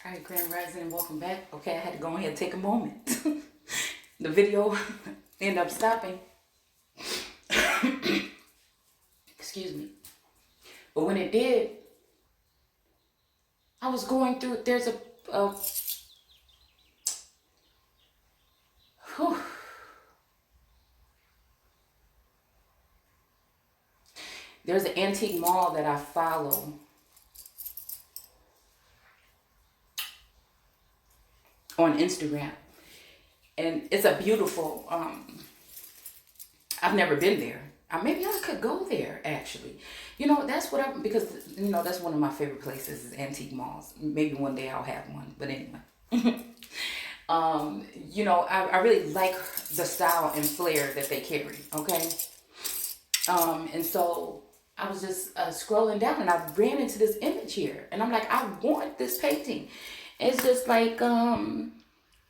Alright, Grand Rising and welcome back. Okay, I had to go ahead and take a moment. The video ended up stopping. Excuse me. But when it did, I was going through, there's there's an antique mall that I follow. On Instagram, and it's a beautiful, I've never been there. Maybe I could go there actually. That's what because that's one of my favorite places is antique malls. Maybe one day I'll have one, but anyway. I really like the style and flair that they carry, okay? And so I was just scrolling down and I ran into this image here and I'm like, I want this painting. It's just like, I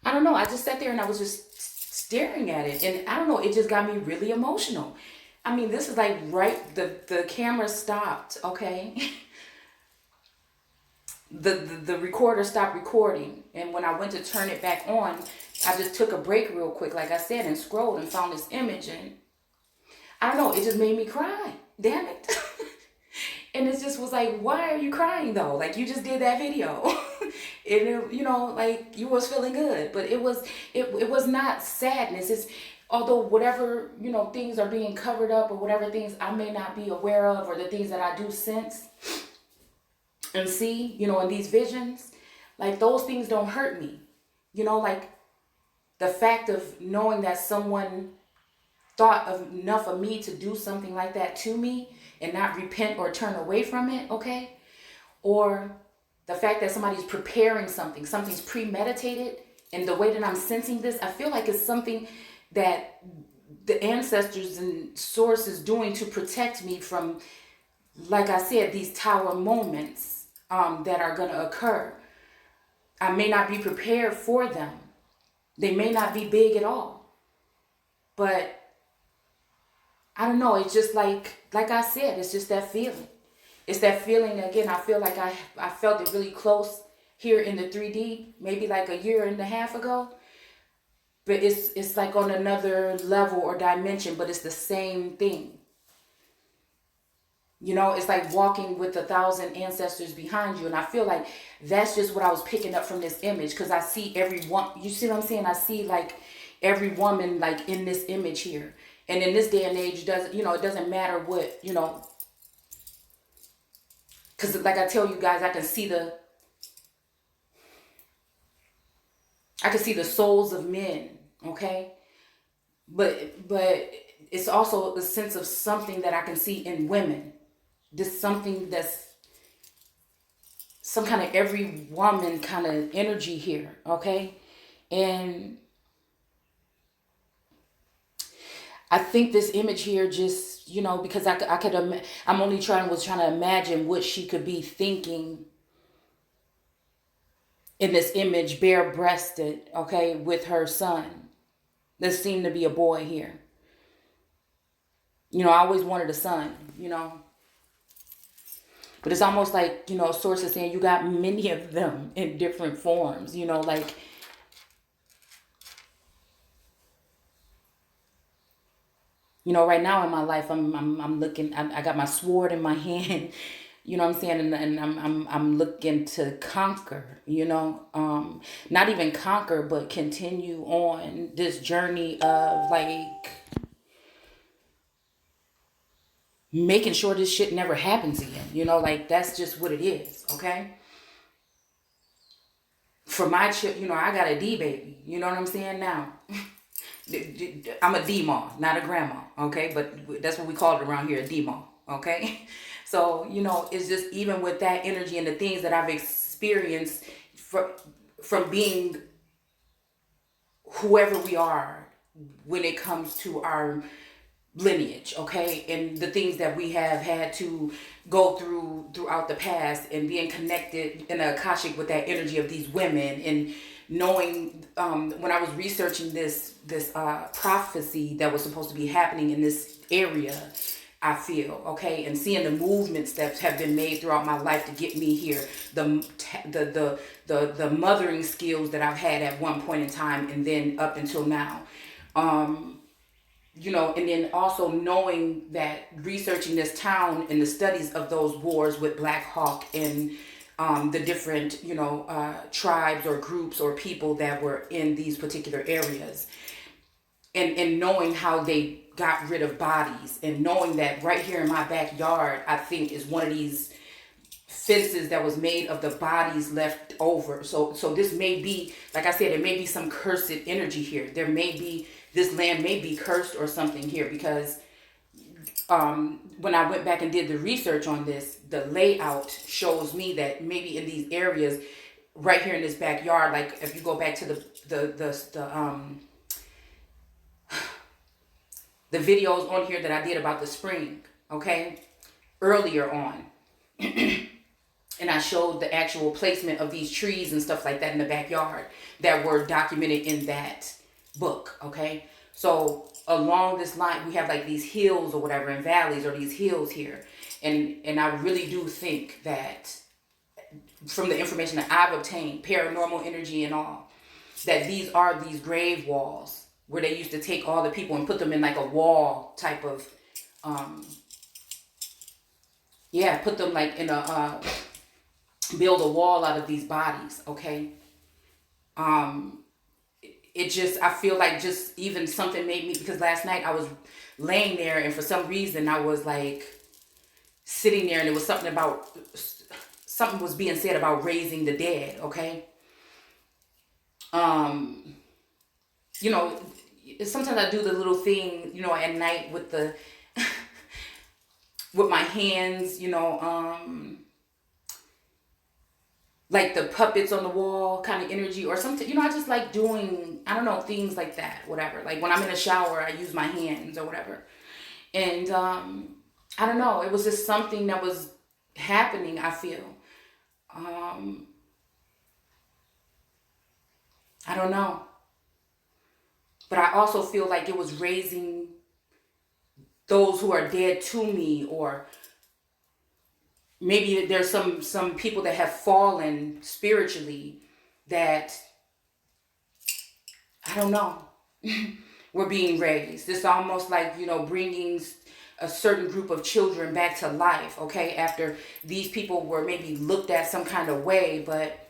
don't know. I just sat there and I was just staring at it. And I don't know, it just got me really emotional. I mean, this is like the camera stopped, okay? The recorder stopped recording. And when I went to turn it back on, I just took a break real quick, like I said, and scrolled and found this image. And I don't know, it just made me cry. Damn it. And it just was like, why are you crying though? Like, you just did that video. And like you was feeling good, but it was not sadness. It's, although whatever, things are being covered up or whatever things I may not be aware of, or the things that I do sense and see, in these visions, like those things don't hurt me. Like the fact of knowing that someone thought of enough of me to do something like that to me and not repent or turn away from it, okay? Or the fact that somebody's preparing something's premeditated, and the way that I'm sensing this, I feel like it's something that the ancestors and source is doing to protect me from, like I said, these tower moments that are going to occur. I may not be prepared for them. They may not be big at all. But I don't know, it's just like I said, it's just that feeling. It's that feeling, again, I feel like I felt it really close here in the 3D, maybe like a year and a half ago. But it's like on another level or dimension, but it's the same thing. It's like walking with 1,000 ancestors behind you. And I feel like that's just what I was picking up from this image, because I see everyone, you see what I'm saying? I see like every woman like in this image here. And in this day and age, it doesn't matter what, because like I tell you guys, I can see the souls of men, okay? But it's also a sense of something that I can see in women. This something that's some kind of every woman kind of energy here, okay? And I think this image here just, because I'm only trying to imagine what she could be thinking in this image, bare-breasted, okay, with her son. There seemed to be a boy here. I always wanted a son, But it's almost like, sources saying you got many of them in different forms, like, right now in my life, I'm looking. I got my sword in my hand. You know what I'm saying, and I'm looking to conquer. Not even conquer, but continue on this journey of like making sure this shit never happens again. Like that's just what it is. Okay. For my chip, I got a D baby. You know what I'm saying now. I'm a D-ma, not a grandma, okay? But that's what we call it around here, a D-ma, okay? So, it's just even with that energy and the things that I've experienced from being whoever we are when it comes to our lineage, okay? And the things that we have had to go throughout the past, and being connected in the Akashic with that energy of these women, and knowing when I was researching this prophecy that was supposed to be happening in this area, I feel, okay, and seeing the movements that have been made throughout my life to get me here, the mothering skills that I've had at one point in time, and then up until now, you know, and then also knowing that researching this town and the studies of those wars with Black Hawk and the different, you know, tribes or groups or people that were in these particular areas, and knowing how they got rid of bodies, and knowing that right here in my backyard, I think, is one of these fences that was made of the bodies left over. So this may be, like I said, it may be some cursed energy here. There may be, this land may be cursed or something here, because when I went back and did the research on this, the layout shows me that maybe in these areas right here in this backyard, like if you go back to the videos on here that I did about the spring, okay, earlier on, and I showed the actual placement of these trees and stuff like that in the backyard that were documented in that book, okay. So along this line, we have like these hills or whatever, and valleys, or these hills here, and I really do think that from the information that I've obtained, paranormal energy and all, that these are these grave walls where they used to take all the people and put them in like a wall type of, yeah, put them like in a, build a wall out of these bodies, okay? It just, I feel like just even something made me, because last night I was laying there and for some reason I was like sitting there, and it was something about, something was being said about raising the dead, okay? You know, sometimes I do the little thing, you know, at night with the, with my hands, you know, like the puppets on the wall kind of energy or something, you know, I just like doing, I don't know, things like that, whatever. Like when I'm in the shower, I use my hands or whatever. And, I don't know, it was just something that was happening, I feel. I don't know. But I also feel like it was raising those who are dead to me, or maybe there's some people that have fallen spiritually that, I don't know, were being raised. It's almost like, you know, bringing a certain group of children back to life, okay, after these people were maybe looked at some kind of way, but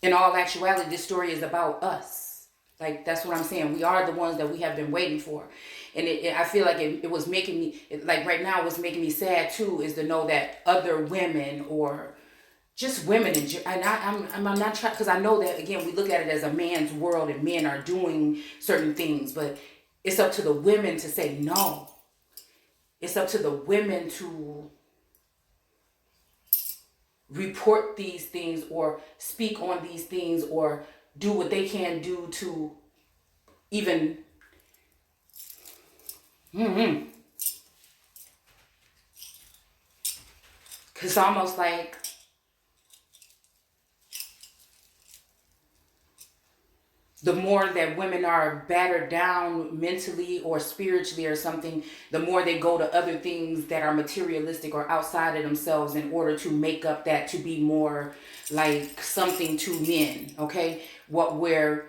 in all actuality, this story is about us. Like, that's what I'm saying. We are the ones that we have been waiting for. And I feel like it was making me, like right now, what's making me sad too is to know that other women, or just women, and I'm not trying, because I know that, again, we look at it as a man's world and men are doing certain things, but it's up to the women to say no. It's up to the women to report these things or speak on these things or do what they can do to even It's almost like the more that women are battered down mentally or spiritually or something, the more they go to other things that are materialistic or outside of themselves in order to make up that, to be more like something to men, okay? Where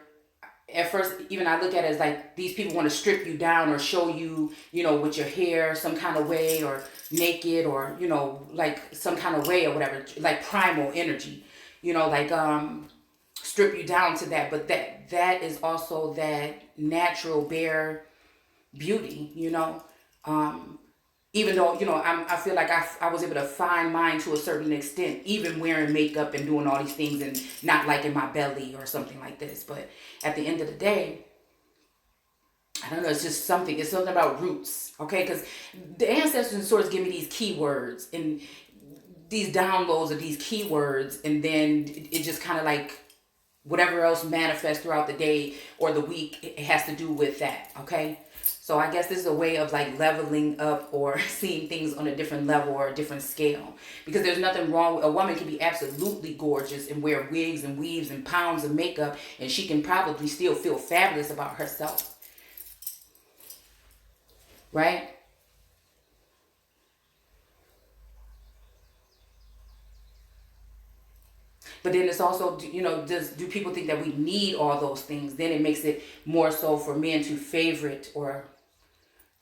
at first, even I look at it as like these people want to strip you down or show you, you know, with your hair some kind of way, or naked, or, you know, like some kind of way or whatever, like primal energy, you know, like strip you down to that. But that is also that natural bare beauty, you know. Even though, you know, I feel like I was able to find mine to a certain extent, even wearing makeup and doing all these things and not liking my belly or something like this. But at the end of the day, I don't know, it's just something. It's something about roots, okay? Because the ancestors and source give me these keywords and these downloads of these keywords, and then it just kind of like whatever else manifests throughout the day or the week, it has to do with that, okay? So I guess this is a way of like leveling up or seeing things on a different level or a different scale. Because there's nothing wrong with, a woman can be absolutely gorgeous and wear wigs and weaves and pounds of makeup, and she can probably still feel fabulous about herself. right? But then it's also, you know, do people think that we need all those things? Then it makes it more so for men to favorite or,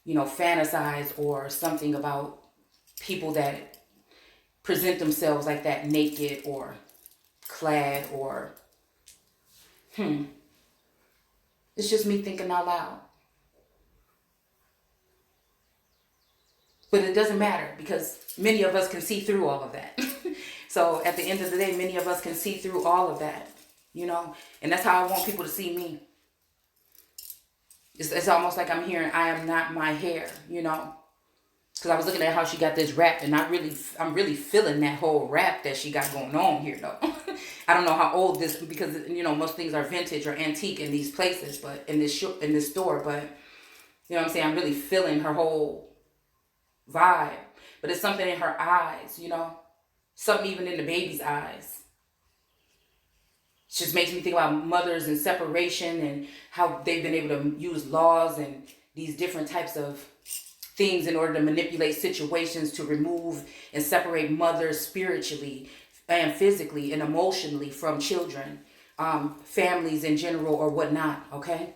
you know, fantasize or something about people that present themselves like that, naked or clad or, It's just me thinking out loud. But it doesn't matter because many of us can see through all of that. So at the end of the day, many of us can see through all of that, you know, and that's how I want people to see me. It's almost like I'm hearing, I am not my hair, you know, because I was looking at how she got this wrap, and I'm really feeling that whole wrap that she got going on here, though. I don't know how old this, because, you know, most things are vintage or antique in these places, but in this store, but you know what I'm saying? I'm really feeling her whole vibe, but it's something in her eyes, you know, something even in the baby's eyes. It just makes me think about mothers and separation and how they've been able to use laws and these different types of things in order to manipulate situations to remove and separate mothers spiritually and physically and emotionally from children, families in general or whatnot, okay?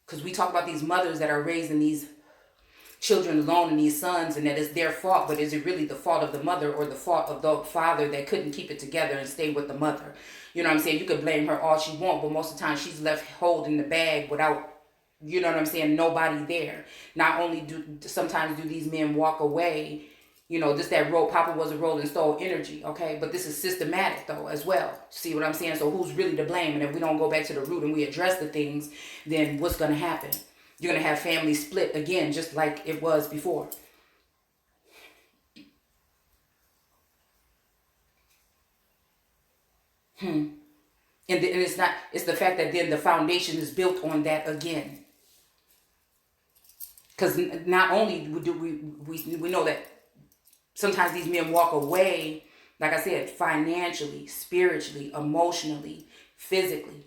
Because we talk about these mothers that are raising these children alone and these sons, and that it's their fault, but is it really the fault of the mother or the fault of the father that couldn't keep it together and stay with the mother? You know what I'm saying? You could blame her all she wants, but most of the time she's left holding the bag without, you know what I'm saying, nobody there. Not only sometimes do these men walk away, you know, this that roll, Papa was a rolling stone energy, okay? But this is systematic though as well. See what I'm saying? So who's really to blame? And if we don't go back to the root and we address the things, then what's going to happen? You're going to have families split again, just like it was before. And it's the fact that then the foundation is built on that again. Because not only do we know that sometimes these men walk away, like I said, financially, spiritually, emotionally, physically.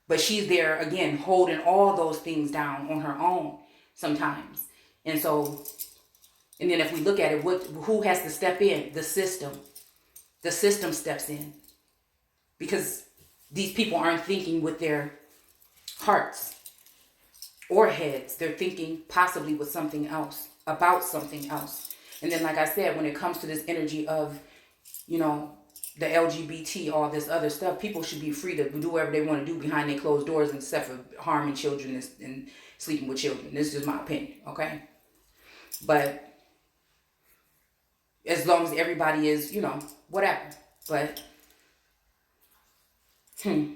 But she's there, again, holding all those things down on her own sometimes. And so, and then if we look at it, who has to step in? The system. The system steps in. Because these people aren't thinking with their hearts or heads. They're thinking possibly with something else, about something else. And then, like I said, when it comes to this energy of, you know, the LGBT, all this other stuff, people should be free to do whatever they want to do behind their closed doors, except for harming children and sleeping with children. This is just my opinion, okay? But as long as everybody is, you know, whatever. But, I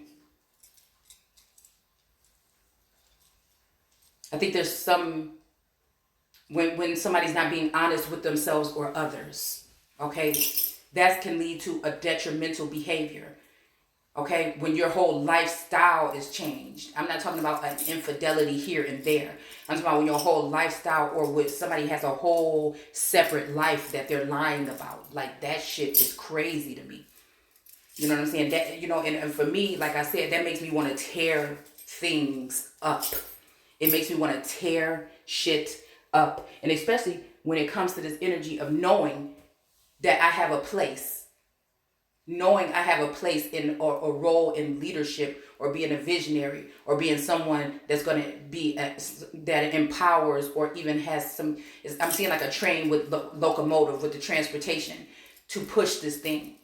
think there's some, when somebody's not being honest with themselves or others, okay? That can lead to a detrimental behavior, okay? When your whole lifestyle is changed. I'm not talking about an infidelity here and there. I'm talking about when your whole lifestyle, or when somebody has a whole separate life that they're lying about. Like, that shit is crazy to me. You know what I'm saying? That, you know, and for me, like I said, that makes me want to tear things up. It makes me want to tear shit up. And especially when it comes to this energy of knowing that I have a place, knowing I have a place in or a role in leadership, or being a visionary, or being someone that's going to be that empowers, or even has some, I'm seeing like a train with locomotive, with the transportation to push this thing.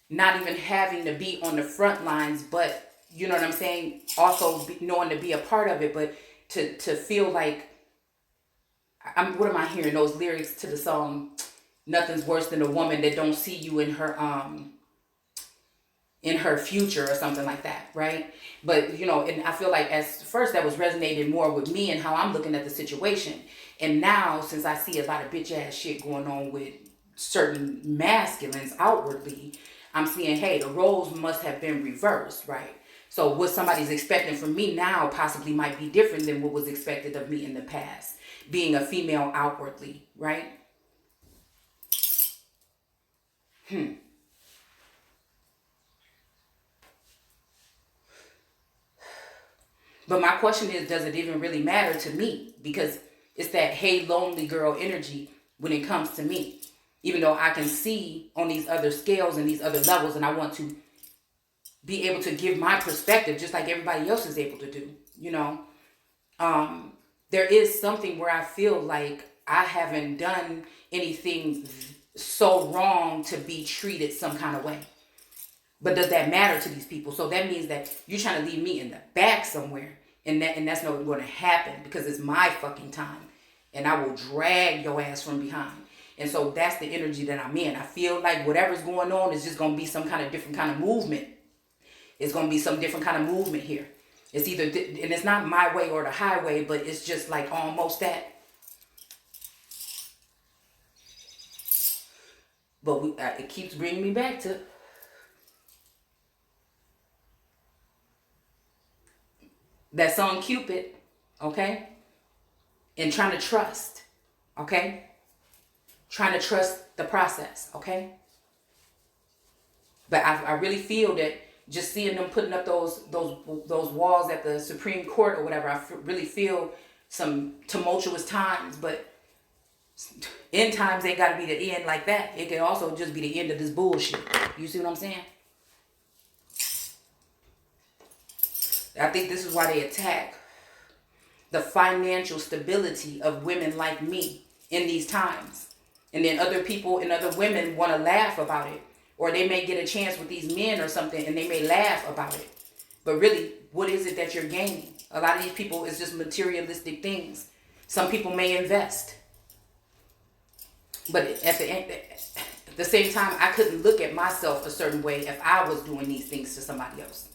Not even having to be on the front lines, but you know what I'm saying? Also knowing to be a part of it, but to feel like, what am I hearing? Those lyrics to the song, nothing's worse than a woman that don't see you in her future, or something like that, right? But, you know, and I feel like as first that was resonating more with me and how I'm looking at the situation. And now, since I see a lot of bitch ass shit going on with certain masculines outwardly, I'm seeing, hey, the roles must have been reversed, right? So what somebody's expecting from me now possibly might be different than what was expected of me in the past, being a female outwardly, right? But my question is, does it even really matter to me? Because it's that hey lonely girl energy when it comes to me. Even though I can see on these other scales and these other levels, and I want to be able to give my perspective just like everybody else is able to do, you know. There is something where I feel like I haven't done anything so wrong to be treated some kind of way. But does that matter to these people? So that means that you're trying to leave me in the back somewhere. And that's not going to happen, because it's my fucking time. And I will drag your ass from behind. And so that's the energy that I'm in. I feel like whatever's going on is just going to be some kind of different kind of movement. It's going to be some different kind of movement here. It's either, and it's not my way or the highway, but it's just like almost that. But it keeps bringing me back to that song Cupid, okay? And trying to trust, okay? Trying to trust the process, okay? But I really feel that just seeing them putting up those walls at the Supreme Court or whatever, I really feel some tumultuous times. But end times ain't got to be the end like that. It can also just be the end of this bullshit. You see what I'm saying? I think this is why they attack the financial stability of women like me in these times. And then other people and other women want to laugh about it. Or they may get a chance with these men or something and they may laugh about it. But really, what is it that you're gaining? A lot of these people is just materialistic things. Some people may invest. But at the same time, I couldn't look at myself a certain way if I was doing these things to somebody else.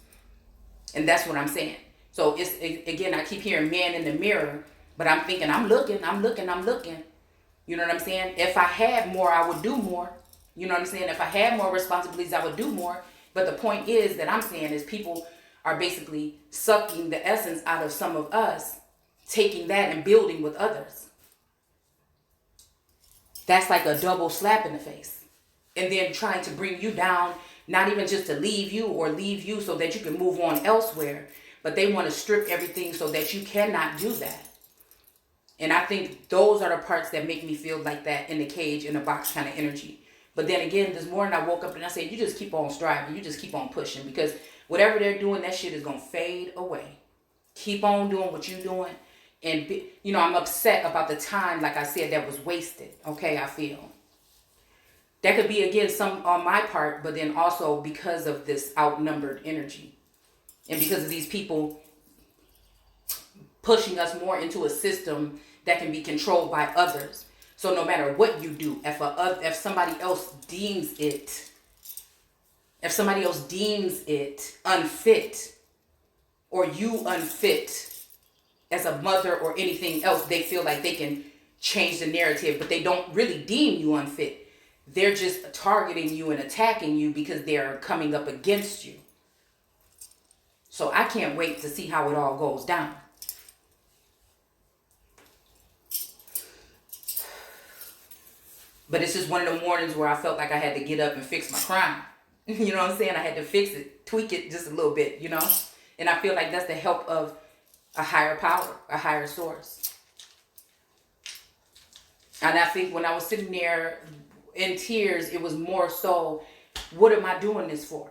And that's what I'm saying. So it's, again, I keep hearing man in the mirror, but I'm thinking, I'm looking. You know what I'm saying? If I had more, I would do more. You know what I'm saying? If I had more responsibilities, I would do more. But the point is that I'm saying is people are basically sucking the essence out of some of us, taking that and building with others. That's like a double slap in the face. And then trying to bring you down, not even just to leave you so that you can move on elsewhere, but they want to strip everything so that you cannot do that. And I think those are the parts that make me feel like that in the cage, in the box kind of energy. But then again, this morning I woke up and I said, you just keep on striving. You just keep on pushing, because whatever they're doing, that shit is going to fade away. Keep on doing what you're doing. And, I'm upset about the time, like I said, that was wasted. Okay, I feel. That could be, again, some on my part, but then also because of this outnumbered energy. And because of these people pushing us more into a system that can be controlled by others. So no matter what you do, if somebody else deems it unfit, or you unfit as a mother or anything else, they feel like they can change the narrative, but they don't really deem you unfit. They're just targeting you and attacking you because they're coming up against you. So I can't wait to see how it all goes down. But it's just one of the mornings where I felt like I had to get up and fix my crime. You know what I'm saying? I had to fix it, tweak it just a little bit, And I feel like that's the help of a higher power, a higher source. And I think when I was sitting there in tears, it was more so, what am I doing this for?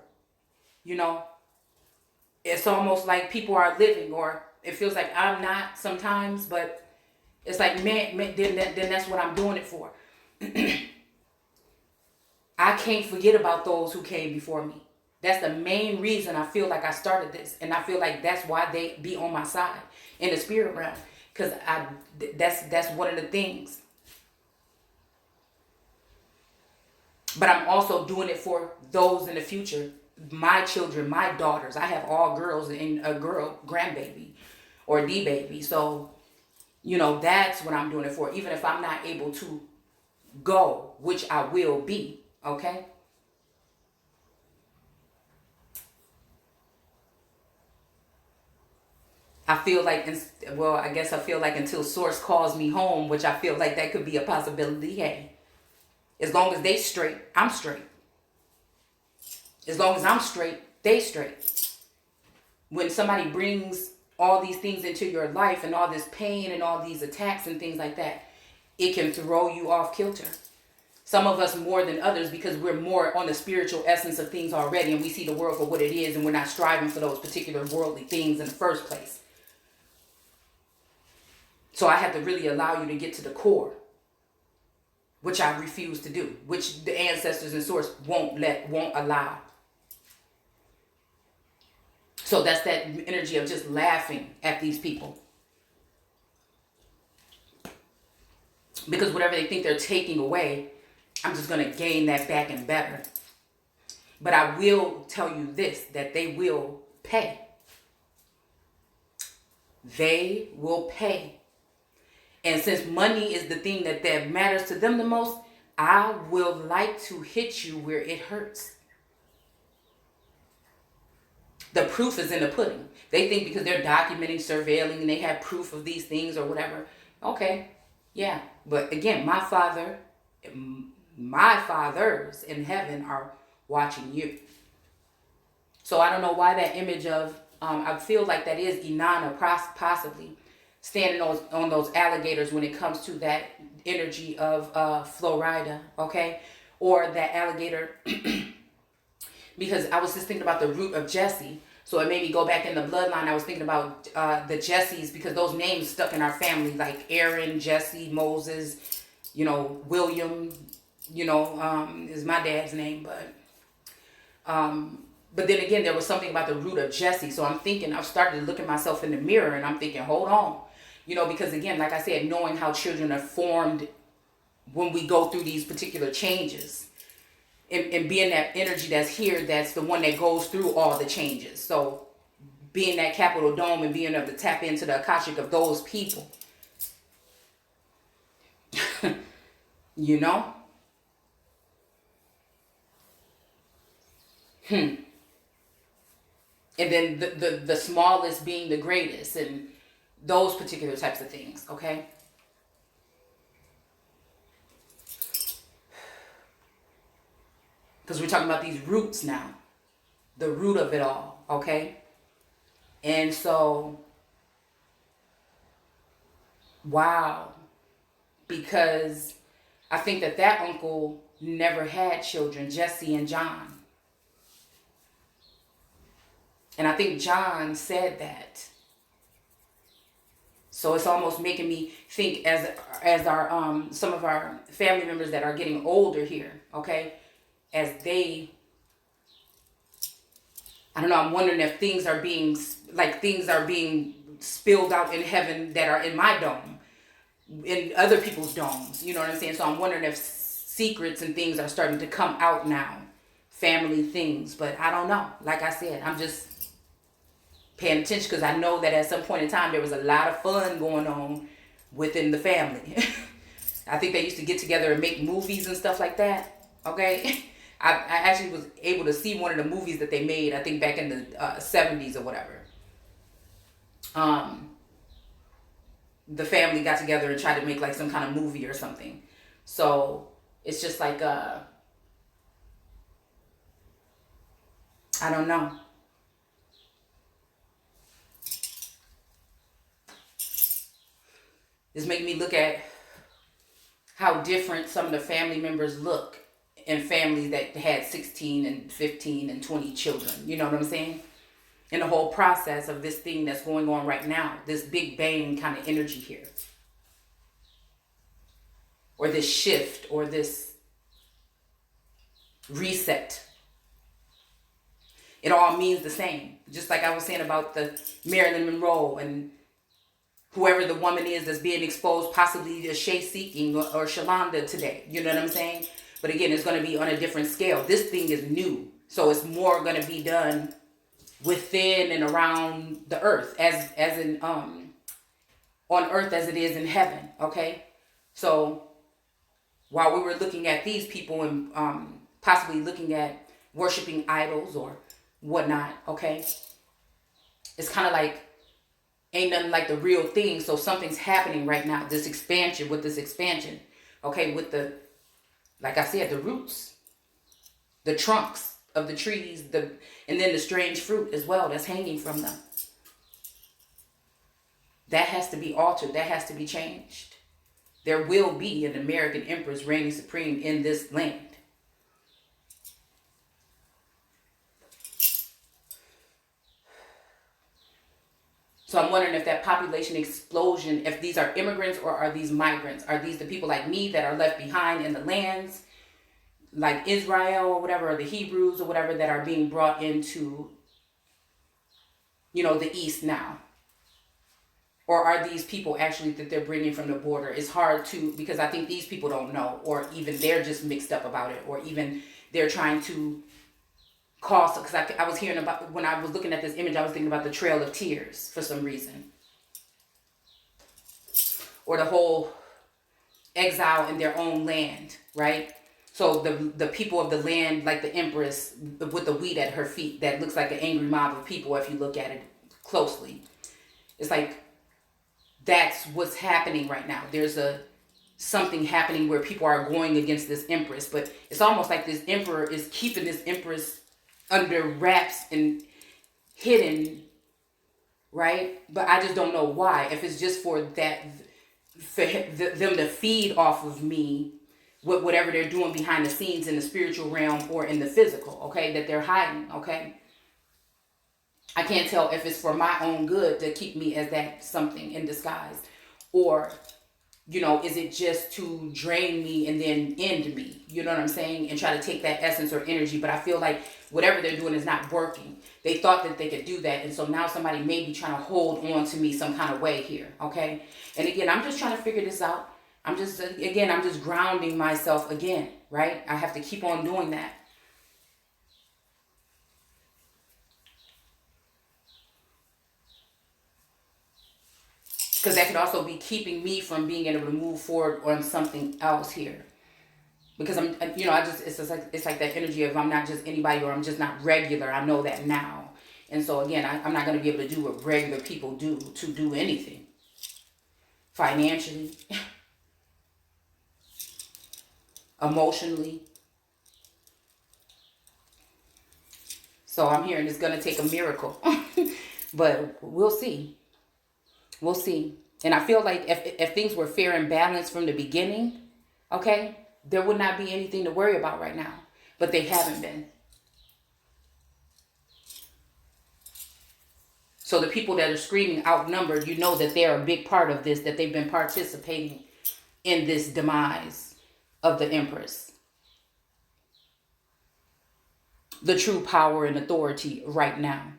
It's almost like people are living, or it feels like I'm not sometimes, but it's like, man, then that's what I'm doing it for. I can't forget about those who came before me. That's the main reason I feel like I started this. And I feel like that's why they be on my side in the spirit realm. Because that's one of the things. But I'm also doing it for those in the future. My children, my daughters. I have all girls and a girl grandbaby or D-baby. So, that's what I'm doing it for. Even if I'm not able to go, which I will be, okay? I feel like, I feel like until Source calls me home, which I feel like that could be a possibility. Hey, as long as they straight, I'm straight. As long as I'm straight, they straight. When somebody brings all these things into your life and all this pain and all these attacks and things like that, it can throw you off kilter. Some of us more than others because we're more on the spiritual essence of things already, and we see the world for what it is, and we're not striving for those particular worldly things in the first place. So I have to really allow you to get to the core, which I refuse to do, which the ancestors and source won't allow. So that's that energy of just laughing at these people. Because whatever they think they're taking away, I'm just going to gain that back and better. But I will tell you this, that they will pay. They will pay. And since money is the thing that matters to them the most, I will like to hit you where it hurts. The proof is in the pudding. They think because they're documenting, surveilling, and they have proof of these things or whatever. Okay, yeah. But again, my fathers in heaven are watching you. So I don't know why that image of, I feel like that is Inanna possibly standing on those alligators when it comes to that energy of Florida, okay? Or that alligator, because I was just thinking about the root of Jesse. So it made me go back in the bloodline. I was thinking about the Jessies, because those names stuck in our family, like Aaron, Jesse, Moses, William, is my dad's name. But then again, there was something about the root of Jesse. So I'm thinking, I've started to look at myself in the mirror and I'm thinking, hold on. Because again, like I said, knowing how children are formed when we go through these particular changes. And being that energy that's here, that's the one that goes through all the changes. So being that capital dome and being able to tap into the Akashic of those people. And then the smallest being the greatest and those particular types of things, okay? Because we're talking about these roots now. The root of it all, okay? And so, wow. Because I think that uncle never had children, Jesse and John. And I think John said that. So it's almost making me think as our some of our family members that are getting older here, okay? As they, I don't know, I'm wondering if things are being spilled out in heaven that are in my dome, in other people's domes, you know what I'm saying? So I'm wondering if secrets and things are starting to come out now, family things, but I don't know. Like I said, I'm just paying attention because I know that at some point in time there was a lot of fun going on within the family. I think they used to get together and make movies and stuff like that, okay? I actually was able to see one of the movies that they made, I think back in the 70s or whatever. The family got together and tried to make like some kind of movie or something. So it's just like, I don't know. This made me look at how different some of the family members look in families that had 16 and 15 and 20 children. You know what I'm saying? In the whole process of this thing that's going on right now, this Big Bang kind of energy here. Or this shift, or this reset. It all means the same. Just like I was saying about the Marilyn Monroe and whoever the woman is that's being exposed, possibly to Shay Seeking or Shalonda today. You know what I'm saying? But again, it's going to be on a different scale. This thing is new. So it's more going to be done within and around the earth, as in on earth as it is in heaven. Okay? So while we were looking at these people and possibly looking at worshiping idols or whatnot, okay? It's kind of like ain't nothing like the real thing. So something's happening right now. This expansion, okay, with the, like I said, the roots, the trunks of the trees, and then the strange fruit as well that's hanging from them. That has to be altered. That has to be changed. There will be an American empress reigning supreme in this land. So I'm wondering if that population explosion, if these are immigrants or are these migrants? Are these the people like me that are left behind in the lands, like Israel or whatever, or the Hebrews or whatever, that are being brought into, the East now? Or are these people actually that they're bringing from the border? It's hard to, because I think these people don't know, or even they're just mixed up about it, or even they're trying to cause, because I was hearing about, when I was looking at this image, I was thinking about the Trail of Tears for some reason. Or the whole exile in their own land, right? So the people of the land, like the empress with the wheat at her feet, that looks like an angry mob of people if you look at it closely. It's like, that's what's happening right now. There's something happening where people are going against this empress, but it's almost like this emperor is keeping this empress under wraps and hidden, right? But I just don't know why. If it's just for that, for them to feed off of me with whatever they're doing behind the scenes in the spiritual realm or in the physical, okay, that they're hiding, okay? I can't tell if it's for my own good to keep me as that something in disguise, or, is it just to drain me and then end me? You know what I'm saying? And try to take that essence or energy. But I feel like whatever they're doing is not working. They thought that they could do that. And so now somebody may be trying to hold on to me some kind of way here. Okay. And again, I'm just trying to figure this out. I'm just grounding myself again, right? I have to keep on doing that. Because that could also be keeping me from being able to move forward on something else here. Because it's like that energy of I'm not just anybody, or I'm just not regular. I know that now. And so again, I'm not going to be able to do what regular people do to do anything. Financially, emotionally. So I'm hearing it's going to take a miracle. But we'll see. We'll see. And I feel like if things were fair and balanced from the beginning, okay, there would not be anything to worry about right now. But they haven't been. So the people that are screaming outnumbered, that they're a big part of this, that they've been participating in this demise of the empress. The true power and authority right now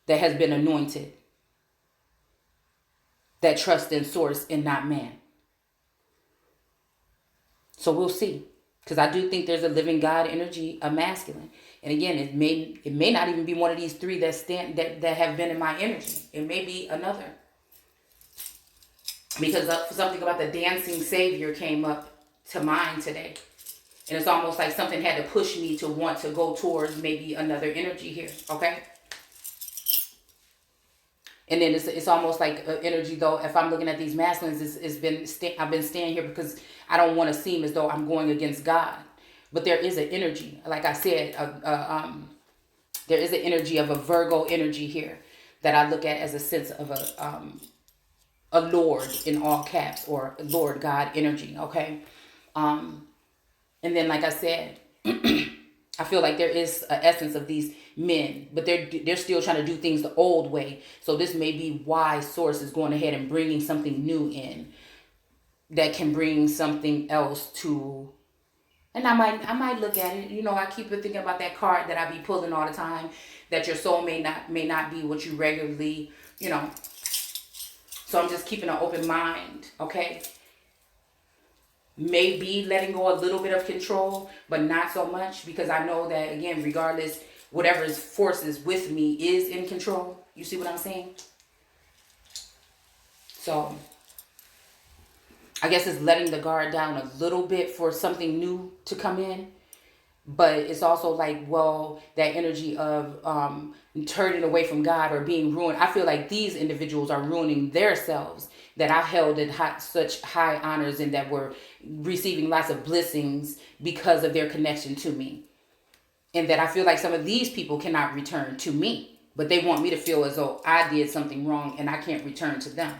that has been anointed. That trust in source and not man. So we'll see. Because I do think there's a living God energy, a masculine. And again, it may not even be one of these three that have been in my energy. It may be another. Because something about the dancing savior came up to mind today. And it's almost like something had to push me to want to go towards maybe another energy here. Okay? And then it's almost like energy, though. If I'm looking at these masculines, I've been staying here because I don't want to seem as though I'm going against God. But there is an energy, like I said, there is an energy of a Virgo energy here that I look at as a sense of a Lord in all caps, or Lord God energy. Okay, and then like I said. I feel like there is an essence of these men, but they're still trying to do things the old way. So this may be why Source is going ahead and bringing something new in that can bring something else to. And I might look at it. I keep thinking about that card that I be pulling all the time, that your soul may not be what you regularly, So I'm just keeping an open mind, okay? Maybe letting go a little bit of control, but not so much, because I know that, again, regardless, whatever force is with me is in control. You see what I'm saying? So I guess it's letting the guard down a little bit for something new to come in. But it's also like, well, that energy of turning away from God or being ruined. I feel like these individuals are ruining themselves, that I held in such high honors and that were receiving lots of blessings because of their connection to me. And that I feel like some of these people cannot return to me. But they want me to feel as though I did something wrong and I can't return to them.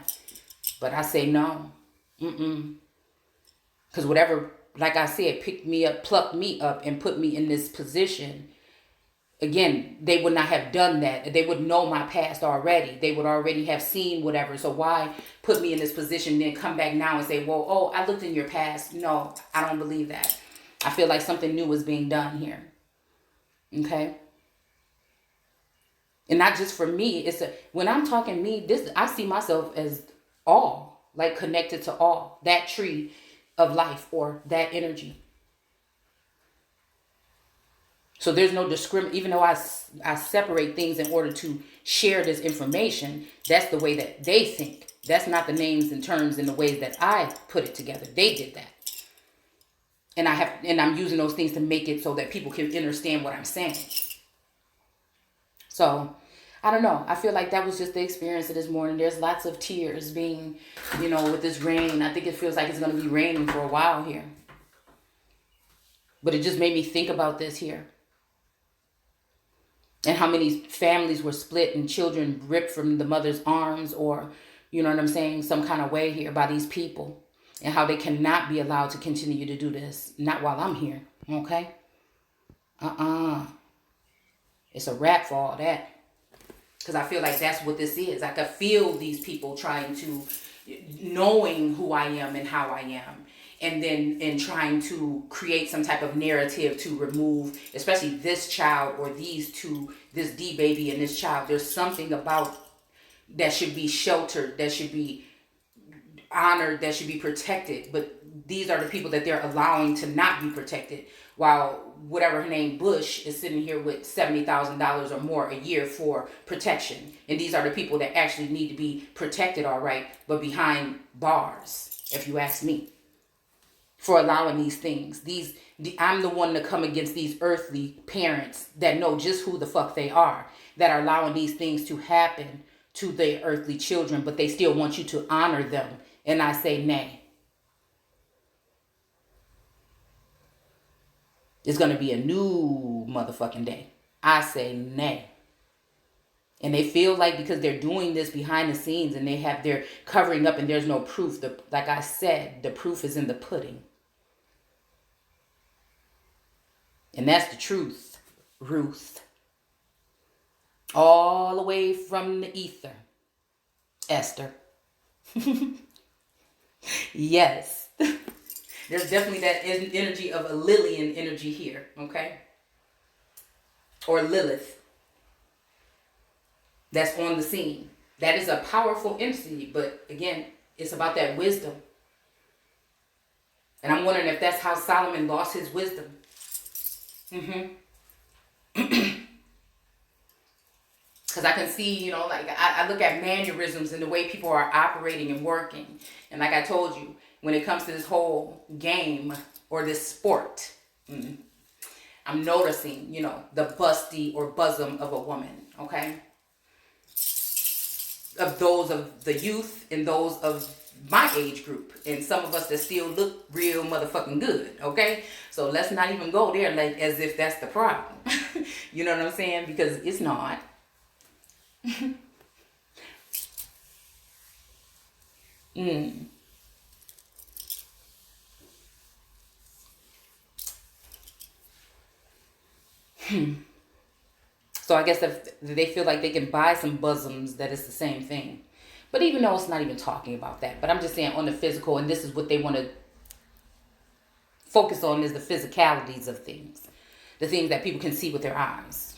But I say no. Because whatever, like I said, picked me up, plucked me up, and put me in this position, again, they would not have done that. They would know my past already. They would already have seen whatever. So why put me in this position, then come back now and say, well, oh, I looked in your past. No, I don't believe that. I feel like something new is being done here. Okay? And not just for me. When I'm talking me, I see myself as all, like connected to all, that tree of life or that energy. So there's no discrimination. Even though I separate things in order to share this information, that's the way that they think. That's not the names and terms and the ways that I put it together. They did that. And I'm using those things to make it so that people can understand what I'm saying. So, I don't know. I feel like that was just the experience of this morning. There's lots of tears being, with this rain. I think it feels like it's going to be raining for a while here. But it just made me think about this here. And how many families were split and children ripped from the mother's arms or, you know what I'm saying, some kind of way here by these people. And how they cannot be allowed to continue to do this. Not while I'm here. Okay? It's a wrap for all that. Because I feel like that's what this is. I could feel these people knowing who I am and how I am. And trying to create some type of narrative to remove, especially this child or these two, this D baby and this child. There's something about that should be sheltered, that should be honored, that should be protected. But these are the people that they're allowing to not be protected. While whatever her name, Bush, is sitting here with $70,000 or more a year for protection. And these are the people that actually need to be protected, all right, but behind bars, if you ask me, for allowing these things. I'm the one to come against these earthly parents that know just who the fuck they are, that are allowing these things to happen to their earthly children, but they still want you to honor them. And I say nay. It's going to be a new motherfucking day. I say nay. And they feel like because they're doing this behind the scenes and they're covering up and there's no proof. Like I said, the proof is in the pudding. And that's the truth, Ruth. All the way from the ether. Esther. Yes. There's definitely that energy of a Lillian energy here, okay? Or Lilith. That's on the scene. That is a powerful entity, but again, it's about that wisdom. And I'm wondering if that's how Solomon lost his wisdom. Because I can see, like I look at mannerisms and the way people are operating and working. And like I told you, when it comes to this whole game or this sport, I'm noticing, the busty or bosom of a woman, okay? Of those of the youth and those of my age group. And some of us that still look real motherfucking good, okay? So let's not even go there like as if that's the problem. You know what I'm saying? Because it's not. So I guess if they feel like they can buy some bosoms, that it's the same thing. But even though it's not even talking about that. But I'm just saying on the physical, and this is what they want to focus on, is the physicalities of things. The things that people can see with their eyes.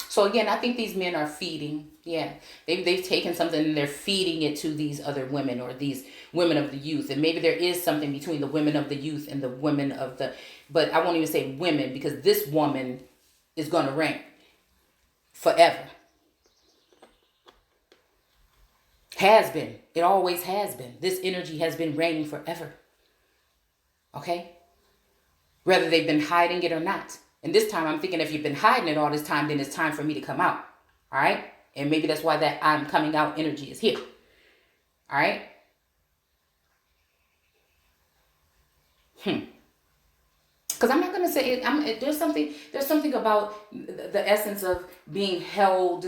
So again, I think these men are feeding. Yeah, they've taken something and they're feeding it to these other women or these women of the youth. And maybe there is something between the women of the youth and the women of the... But I won't even say women, because this woman is going to reign forever. Has been. It always has been. This energy has been reigning forever. Okay? Whether they've been hiding it or not. And this time I'm thinking if you've been hiding it all this time, then it's time for me to come out. All right? And maybe that's why that I'm coming out energy is here. All right? Because I'm not gonna say it. There's something about the essence of being held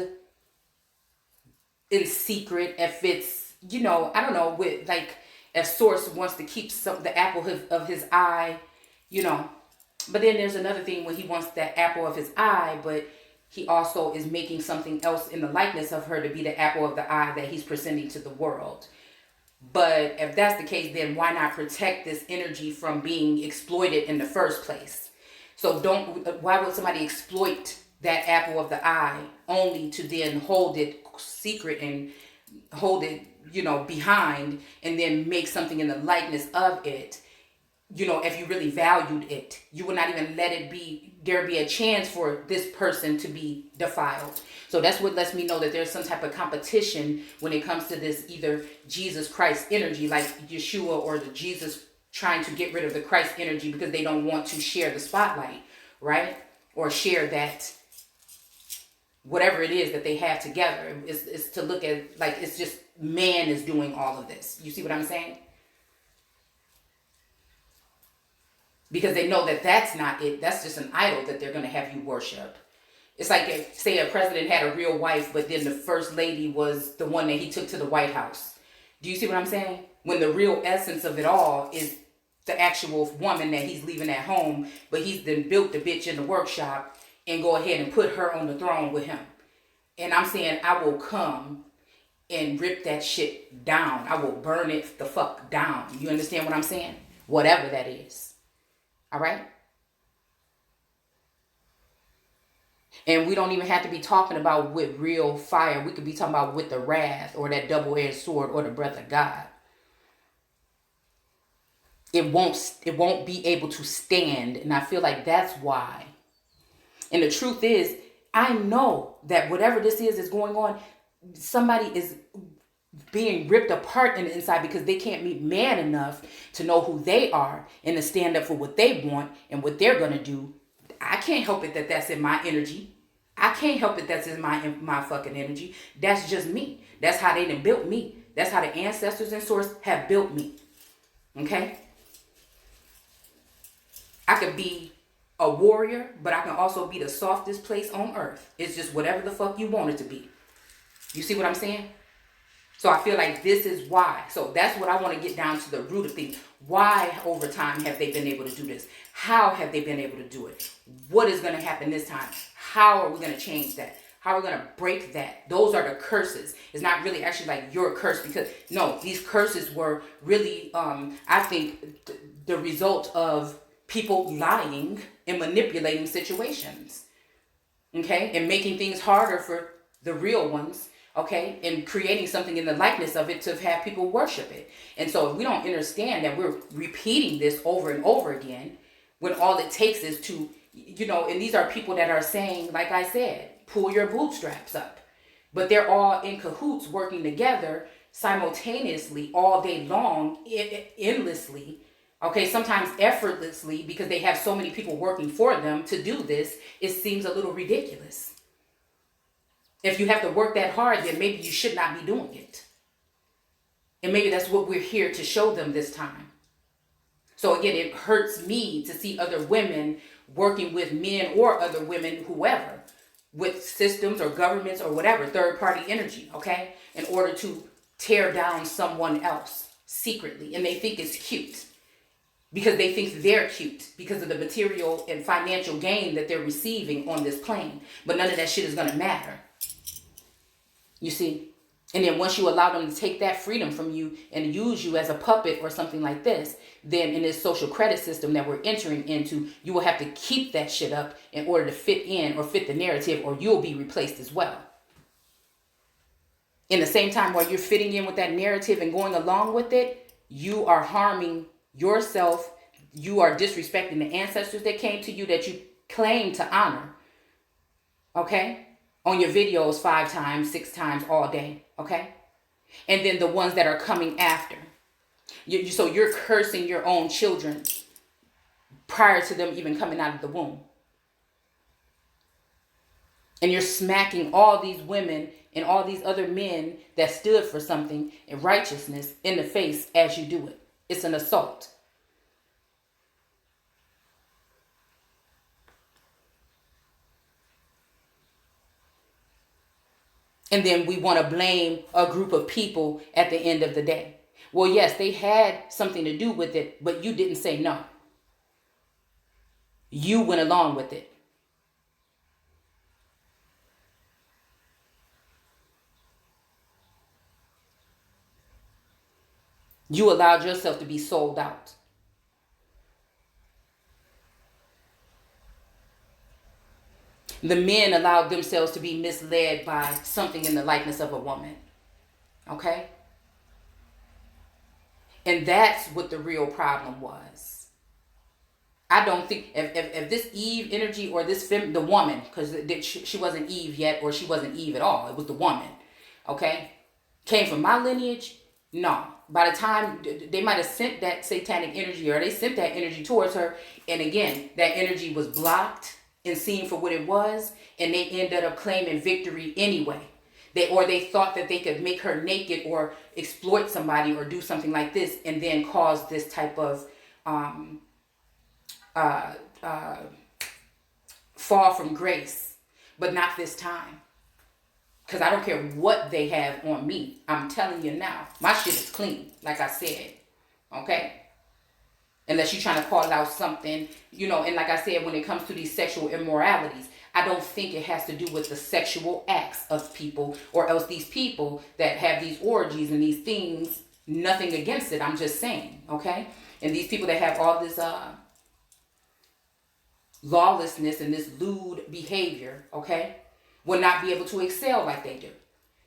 in secret. If it's, I don't know, with like a source wants to keep the apple of his eye, But then there's another thing when he wants that apple of his eye, but he also is making something else in the likeness of her to be the apple of the eye that he's presenting to the world. But if that's the case, then why not protect this energy from being exploited in the first place? So why would somebody exploit that apple of the eye only to then hold it secret and hold it, behind, and then make something in the likeness of it? If you really valued it, you would not even let it be, there be a chance for this person to be defiled. So that's what lets me know that there's some type of competition when it comes to this either Jesus Christ energy, like Yeshua, or the Jesus trying to get rid of the Christ energy because they don't want to share the spotlight, right? Or share that whatever it is that they have together. It's to look at, like, it's just man is doing all of this. You see what I'm saying? Because they know that that's not it. That's just an idol that they're going to have you worship. It's like, if, say, a president had a real wife, but then the first lady was the one that he took to the White House. Do you see what I'm saying? When the real essence of it all is the actual woman that he's leaving at home, but he's then built the bitch in the workshop and go ahead and put her on the throne with him. And I'm saying, I will come and rip that shit down. I will burn it the fuck down. You understand what I'm saying? Whatever that is. All right? And we don't even have to be talking about with real fire. We could be talking about with the wrath or that double-edged sword or the breath of God. It won't be able to stand. And I feel like that's why. And the truth is, I know that whatever this is going on, somebody is being ripped apart in the inside because they can't meet man enough to know who they are and to stand up for what they want and what they're going to do. I can't help it that that's in my energy. I can't help it that's in my fucking energy. That's just me. That's how they done built me. That's how the ancestors and source have built me. Okay? I could be a warrior, but I can also be the softest place on earth. It's just whatever the fuck you want it to be. You see what I'm saying? So I feel like this is why. So that's what I want to get down to the root of things. Why over time have they been able to do this? How have they been able to do it? What is going to happen this time? How are we going to change that? How are we going to break that? Those are the curses. It's not really actually like your curse, because no, these curses were really, I think, the result of people lying and manipulating situations. Okay? And making things harder for the real ones. Okay, and creating something in the likeness of it to have people worship it. And so if we don't understand that we're repeating this over and over again, when all it takes is to, and these are people that are saying, like I said, pull your bootstraps up. But they're all in cahoots working together simultaneously all day long, endlessly. Okay, sometimes effortlessly, because they have so many people working for them to do this, it seems a little ridiculous. If you have to work that hard, then maybe you should not be doing it. And maybe that's what we're here to show them this time. So again, it hurts me to see other women working with men or other women, whoever, with systems or governments or whatever, third-party energy, okay, in order to tear down someone else secretly. And they think it's cute because they think they're cute because of the material and financial gain that they're receiving on this plane. But none of that shit is going to matter. You see? And then once you allow them to take that freedom from you and use you as a puppet or something like this, then in this social credit system that we're entering into, you will have to keep that shit up in order to fit in or fit the narrative, or you'll be replaced as well. In the same time, while you're fitting in with that narrative and going along with it, you are harming yourself. You are disrespecting the ancestors that came to you that you claim to honor. Okay? On your videos 5 times, 6 times all day, okay? And then the ones that are coming after. So you're cursing your own children prior to them even coming out of the womb. And you're smacking all these women and all these other men that stood for something in righteousness in the face as you do it. It's an assault. And then we want to blame a group of people at the end of the day. Well, yes, they had something to do with it, but you didn't say no. You went along with it. You allowed yourself to be sold out. The men allowed themselves to be misled by something in the likeness of a woman. Okay? And that's what the real problem was. I don't think if this Eve energy or this the woman, because she wasn't Eve yet, or she wasn't Eve at all, it was the woman, okay, came from my lineage, no. By the time they might have sent that satanic energy, or they sent that energy towards her, and again, that energy was blocked and seen for what it was, and they ended up claiming victory anyway. They thought that they could make her naked or exploit somebody or do something like this, and then cause this type of fall from grace. But not this time. Because I don't care what they have on me. I'm telling you now, my shit is clean, like I said. Okay? Unless you're trying to call out something, and like I said, when it comes to these sexual immoralities, I don't think it has to do with the sexual acts of people, or else these people that have these orgies and these things, nothing against it. I'm just saying, okay? And these people that have all this lawlessness and this lewd behavior, okay, will not be able to excel like they do.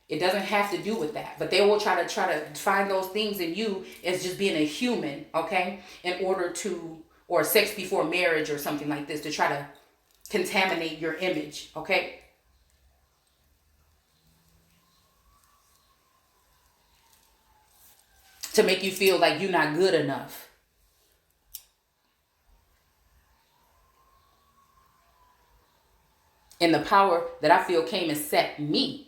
It doesn't have to do with that, but they will try to find those things in you as just being a human, okay, in order to, or sex before marriage or something like this, to try to contaminate your image, okay? To make you feel like you're not good enough. And the power that I feel came and set me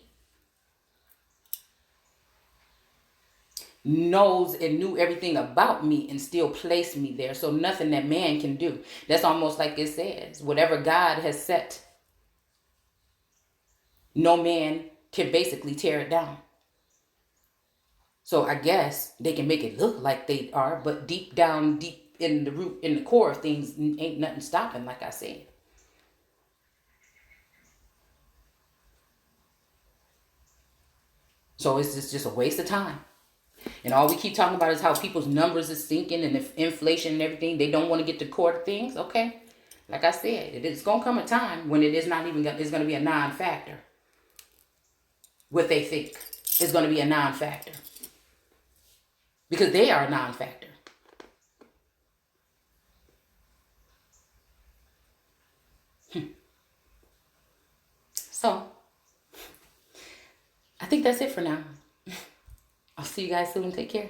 knows and knew everything about me and still placed me there. So nothing that man can do. That's almost like it says, whatever God has set, no man can basically tear it down. So I guess they can make it look like they are, but deep down, deep in the root, in the core of things, ain't nothing stopping, like I said. So it's just a waste of time. And all we keep talking about is how people's numbers is sinking and the inflation and everything. They don't want to get to core of things. Okay. Like I said, it's going to come a time when it is not even, it's going to be a non-factor. What they think is going to be a non-factor. Because they are a non-factor. So, I think that's it for now. I'll see you guys soon. Take care.